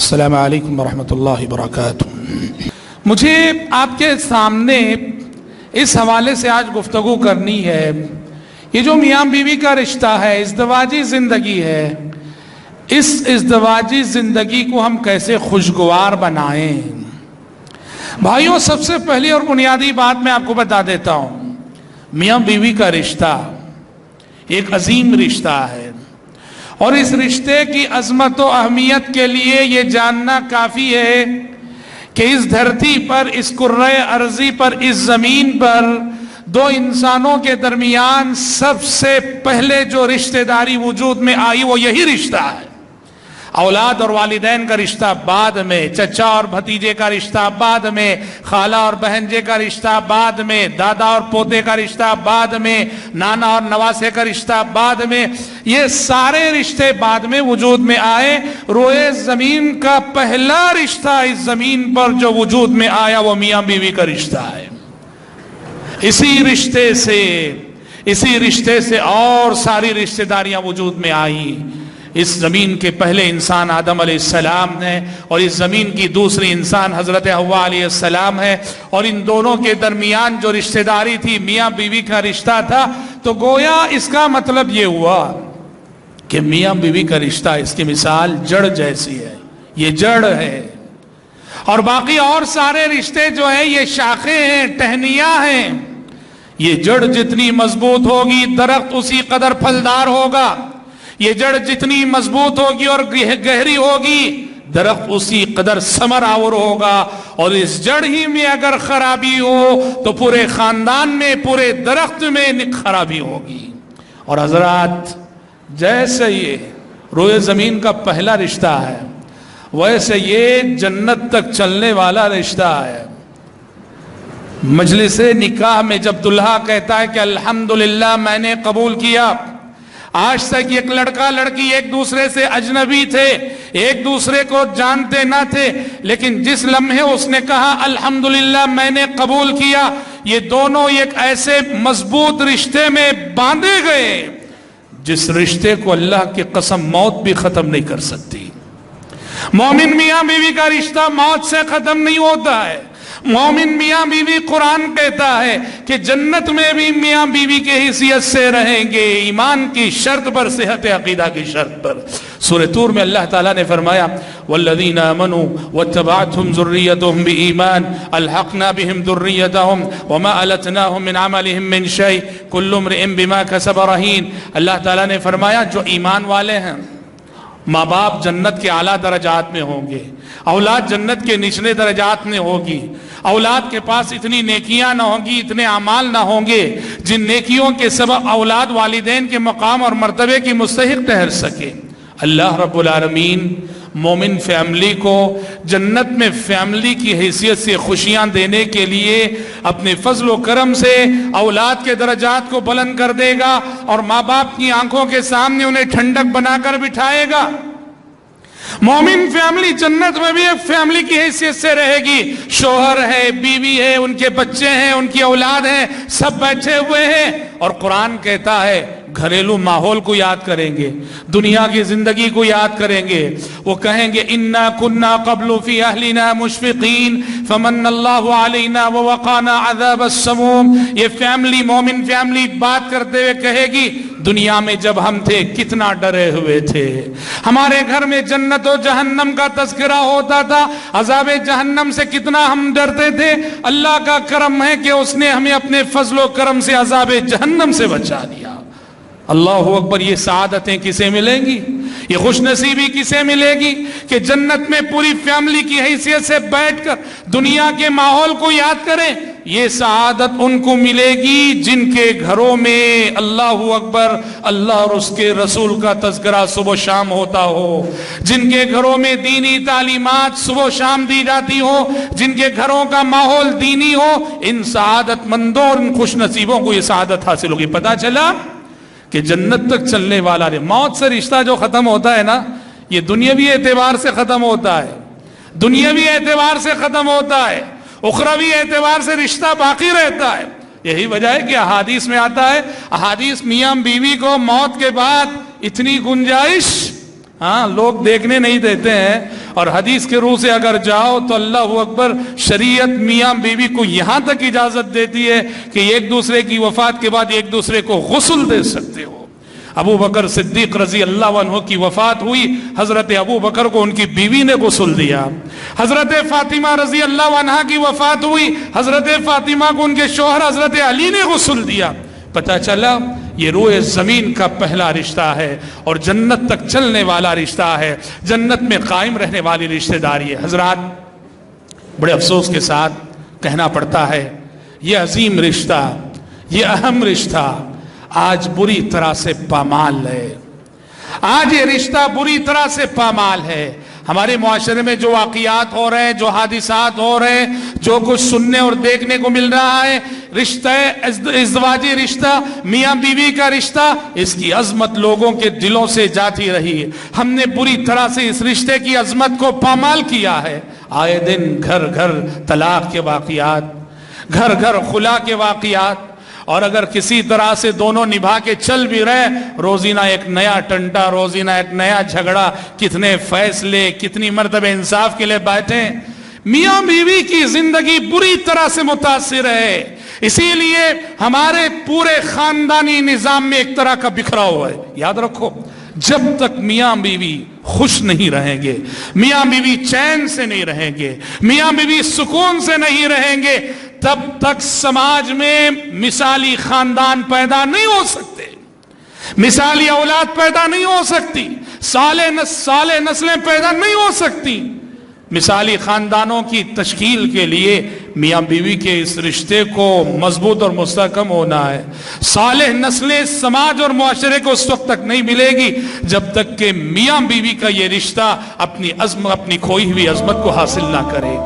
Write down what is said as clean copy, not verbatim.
السلام علیکم ورحمۃ اللہ وبرکاتہ۔ مجھے آپ کے سامنے اس حوالے سے آج گفتگو کرنی ہے، یہ جو میاں بیوی کا رشتہ ہے، ازدواجی زندگی ہے، اس ازدواجی زندگی کو ہم کیسے خوشگوار بنائیں۔ بھائیوں، سب سے پہلی اور بنیادی بات میں آپ کو بتا دیتا ہوں، میاں بیوی کا رشتہ ایک عظیم رشتہ ہے، اور اس رشتے کی عظمت و اہمیت کے لیے یہ جاننا کافی ہے کہ اس دھرتی پر، اس کرۂ ارضی پر، اس زمین پر دو انسانوں کے درمیان سب سے پہلے جو رشتہ داری وجود میں آئی وہ یہی رشتہ ہے۔ اولاد اور والدین کا رشتہ بعد میں، چچا اور بھتیجے کا رشتہ بعد میں، خالہ اور بہنجے کا رشتہ بعد میں، دادا اور پوتے کا رشتہ بعد میں، نانا اور نواسے کا رشتہ بعد میں، یہ سارے رشتے بعد میں وجود میں آئے۔ روئے زمین کا پہلا رشتہ اس زمین پر جو وجود میں آیا وہ میاں بیوی کا رشتہ ہے۔ اسی رشتے سے اور ساری رشتہ داریاں وجود میں آئیں۔ اس زمین کے پہلے انسان آدم علیہ السلام ہے، اور اس زمین کی دوسری انسان حضرت حوا علیہ السلام ہے، اور ان دونوں کے درمیان جو رشتہ داری تھی میاں بیوی کا رشتہ تھا۔ تو گویا اس کا مطلب یہ ہوا کہ میاں بیوی کا رشتہ، اس کی مثال جڑ جیسی ہے، یہ جڑ ہے، اور باقی اور سارے رشتے جو ہیں یہ شاخیں ہیں، ٹہنیاں ہیں۔ یہ جڑ جتنی مضبوط ہوگی درخت اسی قدر پھلدار ہوگا، یہ جڑ جتنی مضبوط ہوگی اور گہری ہوگی درخت اسی قدر ثمر آور ہوگا، اور اس جڑ ہی میں اگر خرابی ہو تو پورے خاندان میں، پورے درخت میں خرابی ہوگی۔ اور حضرات، جیسے یہ روئے زمین کا پہلا رشتہ ہے، ویسے یہ جنت تک چلنے والا رشتہ ہے۔ مجلس نکاح میں جب دلہا کہتا ہے کہ الحمدللہ میں نے قبول کیا، آج تک ایک لڑکا لڑکی ایک دوسرے سے اجنبی تھے، ایک دوسرے کو جانتے نہ تھے، لیکن جس لمحے اس نے کہا الحمدللہ میں نے قبول کیا، یہ دونوں ایک ایسے مضبوط رشتے میں باندھے گئے جس رشتے کو اللہ کی قسم موت بھی ختم نہیں کر سکتی۔ مومن میاں بیوی کا رشتہ موت سے ختم نہیں ہوتا ہے۔ مومن میاں بیوی، قرآن کہتا ہے کہ جنت میں بھی میاں بیوی کے حیثیت سے رہیں گے، ایمان کی شرط پر، صحت عقیدہ کی شرط پر۔ سورہ طور میں اللہ تعالیٰ نے فرمایا والذین آمنوا واتبعتهم ذریتهم بإیمان الحقنا بهم ذریتهم وما التناهم من عملهم من شیء کل امرئ بما کسب رہین۔ اللہ تعالیٰ نے فرمایا جو ایمان والے ہیں، ماں باپ جنت کے اعلیٰ درجات میں ہوں گے، اولاد جنت کے نچلے درجات میں ہوگی، اولاد کے پاس اتنی نیکیاں نہ ہوں گی، اتنے اعمال نہ ہوں گے جن نیکیوں کے سبب اولاد والدین کے مقام اور مرتبے کی مستحق ٹھہر سکے۔ اللہ رب العالمین مومن فیملی کو جنت میں فیملی کی حیثیت سے خوشیاں دینے کے لیے اپنے فضل و کرم سے اولاد کے درجات کو بلند کر دے گا، اور ماں باپ کی آنکھوں کے سامنے انہیں ٹھنڈک بنا کر بٹھائے گا۔ مومن فیملی جنت میں بھی ایک فیملی کی حیثیت سے رہے گی، شوہر ہے، بیوی ہے، ان کے بچے ہیں، ان کی اولاد ہیں، سب بیٹھے ہوئے ہیں، اور قرآن کہتا ہے گھریلو ماحول کو یاد کریں گے، دنیا کی زندگی کو یاد کریں گے، وہ کہیں گے انا کنا قبل فی اہلنا مشفقین فمن اللہ علینا ووقانا عذاب السموم۔ یہ فیملی، مومن فیملی بات کرتے ہوئے کہے گی دنیا میں جب ہم تھے کتنا ڈرے ہوئے تھے، ہمارے گھر میں جنت و جہنم کا تذکرہ ہوتا تھا، عذاب جہنم سے کتنا ہم ڈرتے تھے، اللہ کا کرم ہے کہ اس نے ہمیں اپنے فضل و کرم سے عذاب جہنم سے بچا دیا۔ اللہ اکبر۔ یہ سعادتیں کسے ملیں گی، یہ خوش نصیبی کسے ملے گی کہ جنت میں پوری فیملی کی حیثیت سے بیٹھ کر دنیا کے ماحول کو یاد کریں۔ یہ سعادت ان کو ملے گی جن کے گھروں میں اللہ اکبر، اللہ اور اس کے رسول کا تذکرہ صبح و شام ہوتا ہو، جن کے گھروں میں دینی تعلیمات صبح و شام دی جاتی ہو، جن کے گھروں کا ماحول دینی ہو۔ ان سعادت مندوں اور ان خوش نصیبوں کو یہ سعادت حاصل ہوگی۔ پتہ چلا کہ جنت تک چلنے والا ہے۔ موت سے رشتہ جو ختم ہوتا ہے نا، یہ دنیاوی اعتبار سے ختم ہوتا ہے، دنیاوی اعتبار سے ختم ہوتا ہے، اخروی اعتبار سے رشتہ باقی رہتا ہے۔ یہی وجہ ہے کہ احادیث میں آتا ہے، احادیث میاں بیوی کو موت کے بعد اتنی گنجائش ہاں لوگ دیکھنے نہیں دیتے ہیں، اور حدیث کے روح سے اگر جاؤ تو اللہ اکبر، شریعت میاں بیوی کو یہاں تک اجازت دیتی ہے کہ ایک دوسرے کی وفات کے بعد ایک دوسرے کو غسل دے سکتے ہو۔ ابو بکر صدیق رضی اللہ عنہ کی وفات ہوئی، حضرت ابو بکر کو ان کی بیوی نے غسل دیا۔ حضرت فاطمہ رضی اللہ عنہ کی وفات ہوئی، حضرت فاطمہ کو ان کے شوہر حضرت علی نے غسل دیا۔ پتہ چلا یہ روئے زمین کا پہلا رشتہ ہے اور جنت تک چلنے والا رشتہ ہے، جنت میں قائم رہنے والی رشتہ داری ہے۔ حضرات، بڑے افسوس کے ساتھ کہنا پڑتا ہے، یہ عظیم رشتہ، یہ اہم رشتہ آج بری طرح سے پامال ہے۔ آج یہ رشتہ بری طرح سے پامال ہے۔ ہمارے معاشرے میں جو واقعات ہو رہے ہیں، جو حادثات ہو رہے ہیں، جو کچھ سننے اور دیکھنے کو مل رہا ہے، رشتہ ازدواجی رشتہ، میاں بیوی کا رشتہ، اس کی عظمت لوگوں کے دلوں سے جاتی رہی ہے۔ ہم نے بری طرح سے اس رشتے کی عظمت کو پامال کیا ہے۔ آئے دن گھر گھر طلاق کے واقعات، گھر گھر خلا کے واقعات، اور اگر کسی طرح سے دونوں نبھا کے چل بھی رہے، روزینہ ایک نیا ٹنٹا، روزینہ ایک نیا جھگڑا، کتنے فیصلے، کتنی مرتبہ انصاف کے لیے بیٹھے۔ میاں بیوی کی زندگی بری طرح سے متاثر ہے، اسی لیے ہمارے پورے خاندانی نظام میں ایک طرح کا بکھراؤ ہے۔ یاد رکھو، جب تک میاں بیوی خوش نہیں رہیں گے، میاں بیوی چین سے نہیں رہیں گے، میاں بیوی سکون سے نہیں رہیں گے، تب تک سماج میں مثالی خاندان پیدا نہیں ہو سکتے، مثالی اولاد پیدا نہیں ہو سکتی، صالح نسلیں پیدا نہیں ہو سکتی۔ مثالی خاندانوں کی تشکیل کے لیے میاں بیوی کے اس رشتے کو مضبوط اور مستحکم ہونا ہے۔ صالح نسلیں سماج اور معاشرے کو اس وقت تک نہیں ملے گی جب تک کہ میاں بیوی کا یہ رشتہ اپنی کھوئی ہوئی عظمت کو حاصل نہ کرے۔